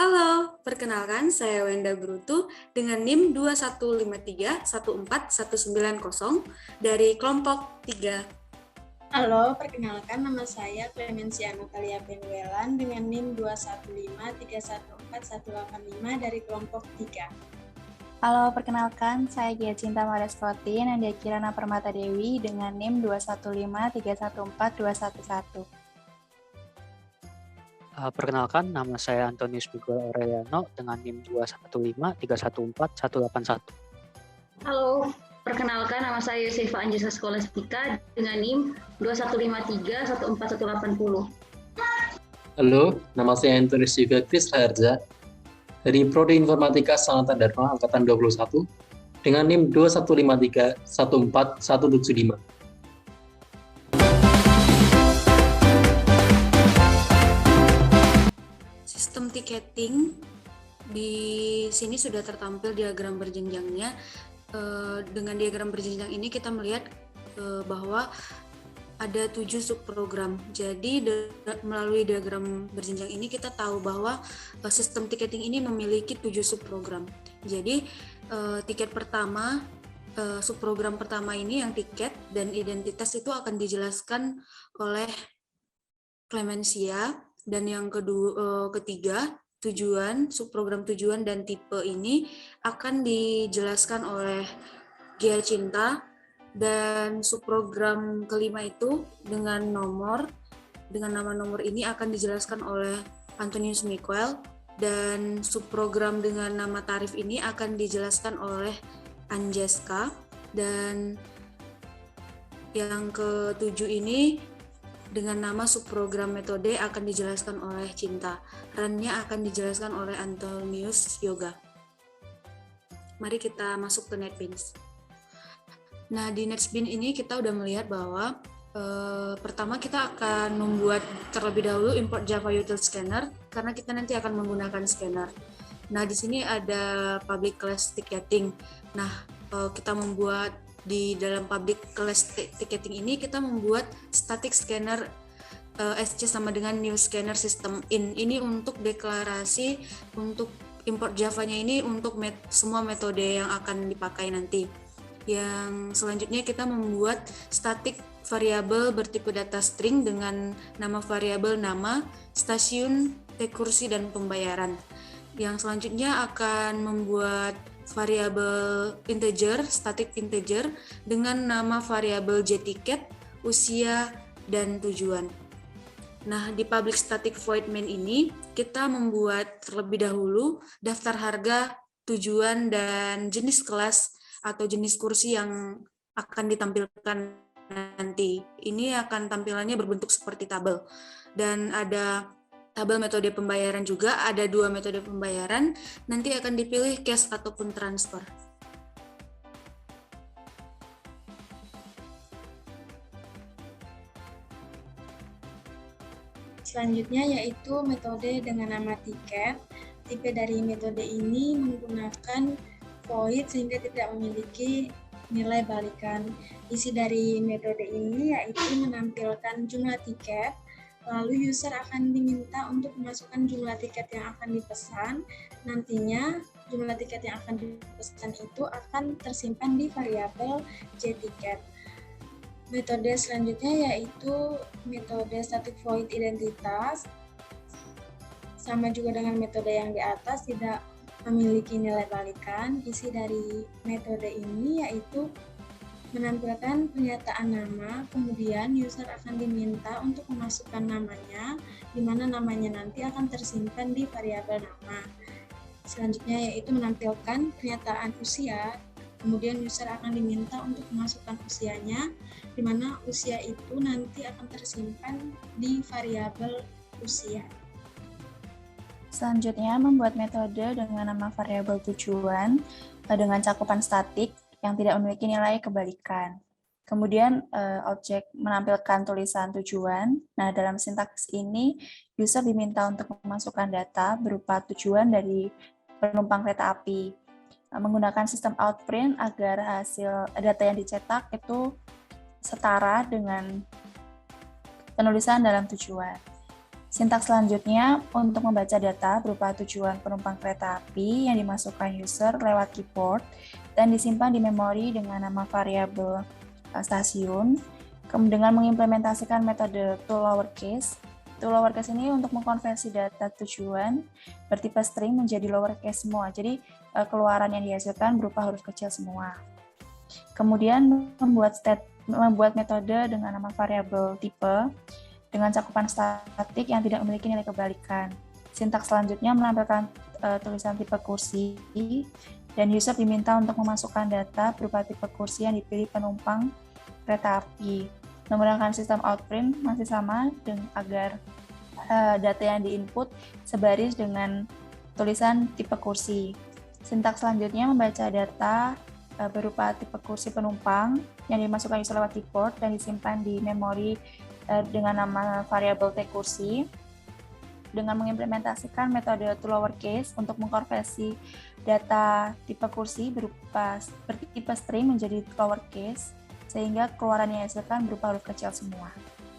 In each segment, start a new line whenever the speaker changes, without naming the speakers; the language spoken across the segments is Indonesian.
Halo, perkenalkan saya Wenda Brutu dengan NIM 21531419 dari kelompok 3.
Halo, perkenalkan nama saya Clemencia Natalia Benuelan dengan NIM 215314185 dari kelompok 3.
Halo, perkenalkan saya Gia Cinta Mareskoti Nandia Kirana Permata Dewi dengan NIM 215314211.
Perkenalkan, nama saya Antonius Miguel Aureliano dengan NIM 215314181.
Halo, perkenalkan nama saya Yosefa Anjasa Skolastika dengan NIM 215314180.
Halo, nama saya Antonius Yudhaktis Raharja dari Prodi Informatika Sanata Dharma Angkatan 21 dengan NIM 215314175.
Sistem tiketing di sini sudah tertampil diagram berjenjangnya. Dengan diagram berjenjang ini kita melihat bahwa ada 7 subprogram. Jadi melalui diagram berjenjang ini kita tahu bahwa sistem tiketing ini memiliki 7 subprogram. Jadi tiket pertama, subprogram pertama ini yang tiket dan identitas itu akan dijelaskan oleh Clemencia. Dan yang ketiga, tujuan, subprogram tujuan dan tipe ini akan dijelaskan oleh Gia Cinta, dan subprogram kelima itu dengan nama nomor ini akan dijelaskan oleh Antonius Miguel, dan subprogram dengan nama tarif ini akan dijelaskan oleh Anjeska, dan yang ketujuh ini dengan nama subprogram metode akan dijelaskan oleh Cinta. Run-nya akan dijelaskan oleh Antonius Yoga. Mari kita masuk ke NetBeans. Nah, di NetBeans ini kita udah melihat bahwa pertama kita akan membuat terlebih dahulu import Java Util Scanner karena kita nanti akan menggunakan scanner. Nah, di sini ada public class ticketing. Nah, kita membuat di dalam public class ticketing ini kita membuat static scanner SC sama dengan new scanner system in. Ini untuk deklarasi untuk import Java-nya ini untuk semua metode yang akan dipakai nanti. Yang selanjutnya kita membuat static variabel bertipe data string dengan nama variabel nama, stasiun, kursi, dan pembayaran. Yang selanjutnya akan membuat variabel integer, static integer dengan nama variabel jticket, usia, dan tujuan. Nah, di public static void main ini kita membuat terlebih dahulu daftar harga, tujuan, dan jenis kelas atau jenis kursi yang akan ditampilkan nanti. Ini akan tampilannya berbentuk seperti tabel. Dan ada tabel metode pembayaran juga, ada 2 metode pembayaran, nanti akan dipilih cash ataupun transfer.
Selanjutnya yaitu metode dengan nama tiket. Tipe dari metode ini menggunakan void sehingga tidak memiliki nilai balikan. Isi dari metode ini yaitu menampilkan jumlah tiket, lalu user akan diminta untuk memasukkan jumlah tiket yang akan dipesan. Nantinya jumlah tiket yang akan dipesan itu akan tersimpan di variabel jticket. Metode selanjutnya yaitu metode static void identitas. Sama juga dengan metode yang di atas, tidak memiliki nilai balikan. Isi dari metode ini yaitu menampilkan pernyataan nama, kemudian user akan diminta untuk memasukkan namanya, di mana namanya nanti akan tersimpan di variabel nama. Selanjutnya yaitu menampilkan pernyataan usia, kemudian user akan diminta untuk memasukkan usianya, di mana usia itu nanti akan tersimpan di variabel usia.
Selanjutnya, membuat metode dengan nama variabel tujuan dengan cakupan statik yang tidak memiliki nilai kebalikan. Kemudian objek menampilkan tulisan tujuan. Nah, dalam sintaks ini, user diminta untuk memasukkan data berupa tujuan dari penumpang kereta api. Menggunakan sistem outprint agar hasil data yang dicetak itu setara dengan penulisan dalam tujuan. Sintaks selanjutnya untuk membaca data berupa tujuan penumpang kereta api yang dimasukkan user lewat keyboard dan disimpan di memori dengan nama variabel stasiun, dengan mengimplementasikan metode to lowercase. To lowercase ini untuk mengkonversi data tujuan bertipe string menjadi lowercase semua. Jadi keluaran yang dihasilkan berupa huruf kecil semua. Kemudian membuat metode dengan nama variabel tipe dengan cakupan statik yang tidak memiliki nilai kebalikan. Sintaks selanjutnya menampilkan tulisan tipe kursi dan user diminta untuk memasukkan data berupa tipe kursi yang dipilih penumpang kereta api. Menggunakan sistem outprint masih sama agar data yang diinput sebaris dengan tulisan tipe kursi. Sintaks selanjutnya membaca data berupa tipe kursi penumpang yang dimasukkan user lewat keyboard dan disimpan di memori dengan nama variabel T kursi dengan mengimplementasikan metode to lowercase untuk mengkonversi data tipe kursi bertipe string menjadi lowercase sehingga keluaran yang dihasilkan berupa huruf kecil semua.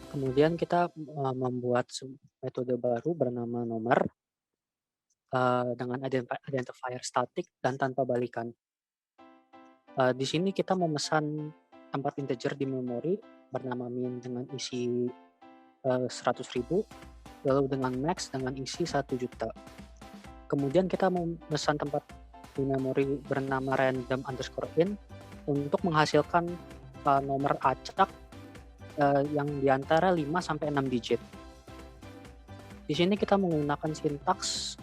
Kemudian kita membuat metode baru bernama nomor dengan identifier statik dan tanpa balikan. Di sini kita memesan tempat integer di memori bernama min dengan isi 100.000, lalu dengan max dengan isi 1 juta. Kemudian kita memesan tempat di memori bernama random_in untuk menghasilkan nomor acak yang diantara 5 sampai 6 digit. Di sini kita menggunakan sintaks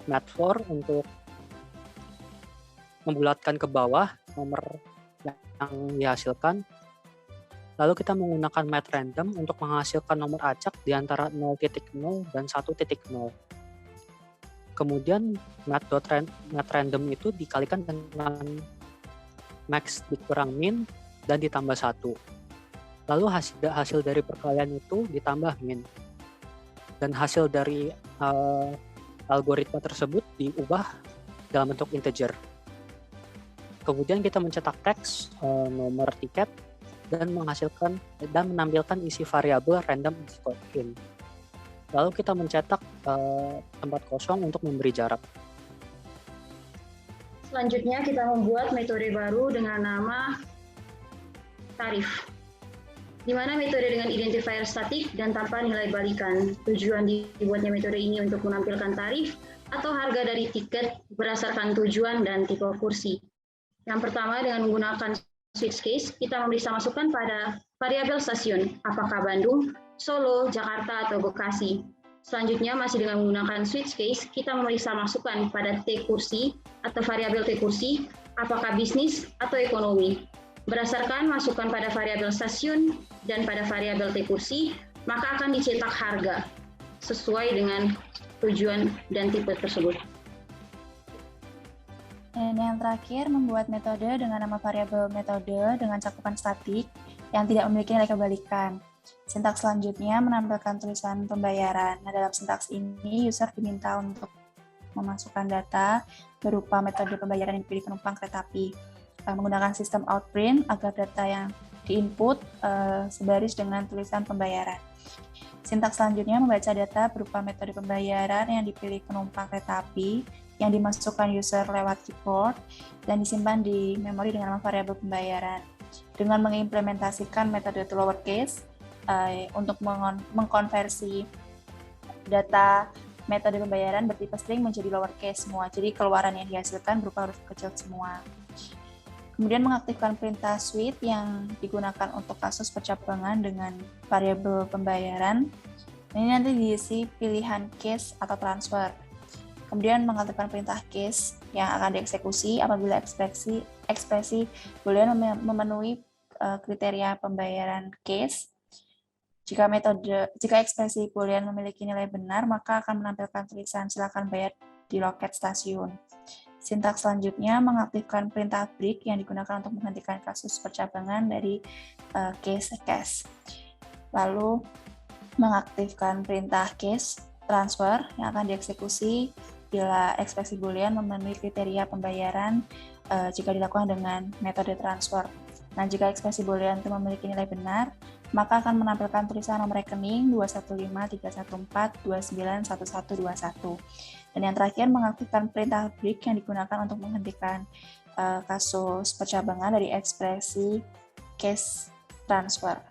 mat_for untuk membulatkan ke bawah nomor yang dihasilkan. Lalu kita menggunakan mat_random untuk menghasilkan nomor acak di antara 0.0 dan 1.0. Kemudian mat_random itu dikalikan dengan max dikurang min dan ditambah 1. Lalu hasil dari perkalian itu ditambah min. Dan hasil dari algoritma tersebut diubah dalam bentuk integer. Kemudian kita mencetak teks, nomor tiket, dan menampilkan isi variabel random_in. Lalu kita mencetak tempat kosong untuk memberi jarak.
Selanjutnya kita membuat metode baru dengan nama tarif, di mana metode dengan identifier statik dan tanpa nilai balikan. Tujuan dibuatnya metode ini untuk menampilkan tarif atau harga dari tiket berdasarkan tujuan dan tipe kursi. Yang pertama, dengan menggunakan switch case, kita memeriksa masukan pada variabel stasiun, apakah Bandung, Solo, Jakarta, atau Bekasi. Selanjutnya, masih dengan menggunakan switch case, kita memeriksa masukan pada T kursi atau variabel T kursi, apakah bisnis atau ekonomi. Berdasarkan masukan pada variabel stasiun dan pada variabel T kursi, maka akan dicetak harga sesuai dengan tujuan dan tipe tersebut.
Dan yang terakhir, membuat metode dengan nama variabel metode dengan cakupan statik yang tidak memiliki nilai kebalikan. Sintaks selanjutnya menampilkan tulisan pembayaran. Nah, dalam sintaks ini, user diminta untuk memasukkan data berupa metode pembayaran yang dipilih penumpang kereta api. Menggunakan sistem outprint agar data yang diinput sebaris dengan tulisan pembayaran. Sintaks selanjutnya membaca data berupa metode pembayaran yang dipilih penumpang kereta api yang dimasukkan user lewat keyboard dan disimpan di memori dengan nama variabel pembayaran. Dengan mengimplementasikan metode to lowercase untuk mengkonversi data metode pembayaran bertipe string menjadi lowercase semua. Jadi keluaran yang dihasilkan berupa huruf kecil semua. Kemudian mengaktifkan perintah switch yang digunakan untuk kasus percabangan dengan variabel pembayaran. Ini nanti diisi pilihan case atau transfer. Kemudian mengaktifkan perintah case yang akan dieksekusi apabila ekspresi boolean memenuhi kriteria pembayaran case. Jika ekspresi boolean memiliki nilai benar, maka akan menampilkan tulisan silakan bayar di loket stasiun. Sintaks selanjutnya mengaktifkan perintah break yang digunakan untuk menghentikan kasus percabangan dari case. Lalu mengaktifkan perintah case transfer yang akan dieksekusi bila ekspresi boolean memenuhi kriteria pembayaran jika dilakukan dengan metode transfer. Nah, jika ekspresi boolean itu memiliki nilai benar, maka akan menampilkan tulisan nomor rekening 2153142911121. Dan yang terakhir, mengaktifkan perintah break yang digunakan untuk menghentikan kasus percabangan dari ekspresi cash transfer.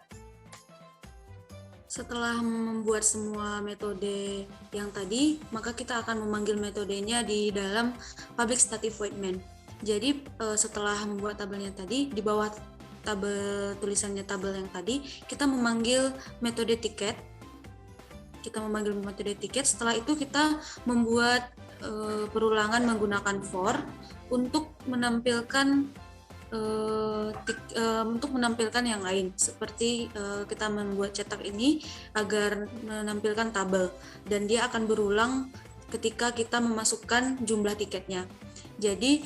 Setelah membuat semua metode yang tadi, maka kita akan memanggil metodenya di dalam public static void main. Jadi setelah membuat tabelnya tadi, di bawah tabel tulisannya tabel yang tadi, kita memanggil metode tiket. Setelah itu kita membuat perulangan menggunakan for untuk menampilkan yang lain, seperti kita membuat cetak ini agar menampilkan tabel, dan dia akan berulang ketika kita memasukkan jumlah tiketnya. Jadi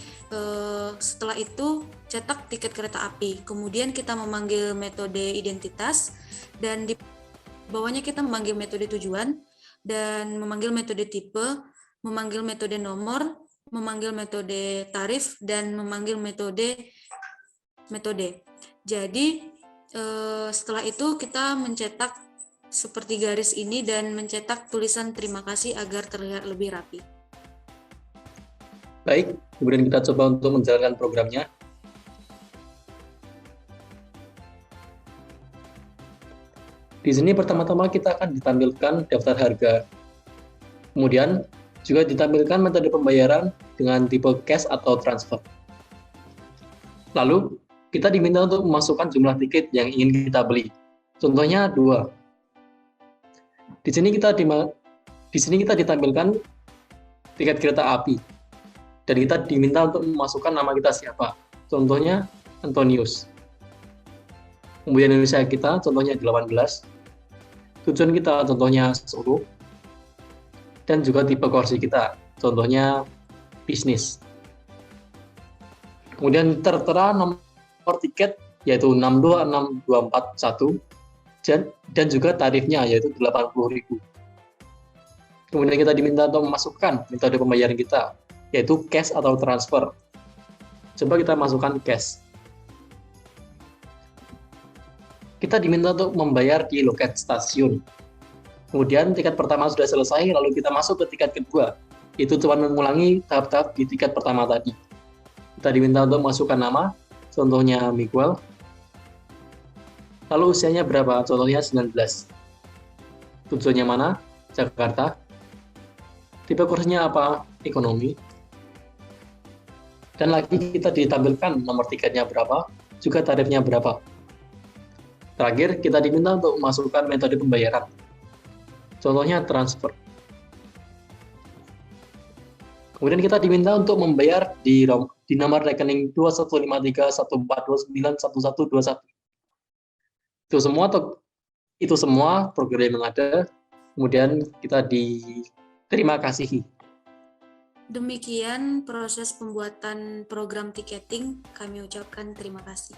setelah itu cetak tiket kereta api, kemudian kita memanggil metode identitas, dan di bawahnya kita memanggil metode tujuan, dan memanggil metode tipe, memanggil metode nomor, memanggil metode tarif, dan memanggil metode. Jadi setelah itu kita mencetak seperti garis ini dan mencetak tulisan terima kasih agar terlihat lebih rapi.
Baik, kemudian kita coba untuk menjalankan programnya. Di sini pertama-tama kita akan ditampilkan daftar harga. Kemudian juga ditampilkan metode pembayaran dengan tipe cash atau transfer. Lalu kita diminta untuk memasukkan jumlah tiket yang ingin kita beli. Contohnya 2. Di sini kita ditampilkan tiket kereta api. Dan kita diminta untuk memasukkan nama kita siapa. Contohnya Antonius. Kemudian Indonesia kita contohnya 18. Tujuan kita contohnya Solo. Dan juga tipe kursi kita, contohnya bisnis. Kemudian tertera nomor tiket yaitu 626241 dan juga tarifnya yaitu 80.000. Kemudian kita diminta untuk memasukkan metode pembayaran kita yaitu cash atau transfer. Coba kita masukkan cash. Kita diminta untuk membayar di loket stasiun. Kemudian tiket pertama sudah selesai, lalu kita masuk ke tiket kedua. Itu cuma mengulangi tahap-tahap di tiket pertama tadi. Kita diminta untuk masukkan nama, contohnya Miguel. Lalu usianya berapa? Contohnya 19. Tujuannya mana? Jakarta. Tipe kursinya apa? Ekonomi. Dan lagi kita ditampilkan nomor tiketnya berapa, juga tarifnya berapa. Terakhir, kita diminta untuk memasukkan metode pembayaran. Contohnya transfer. Kemudian kita diminta untuk membayar di nomor rekening 215314291121. Itu semua program yang ada. Kemudian kita diterima kasihi.
Demikian proses pembuatan program tiketing. Kami ucapkan terima kasih.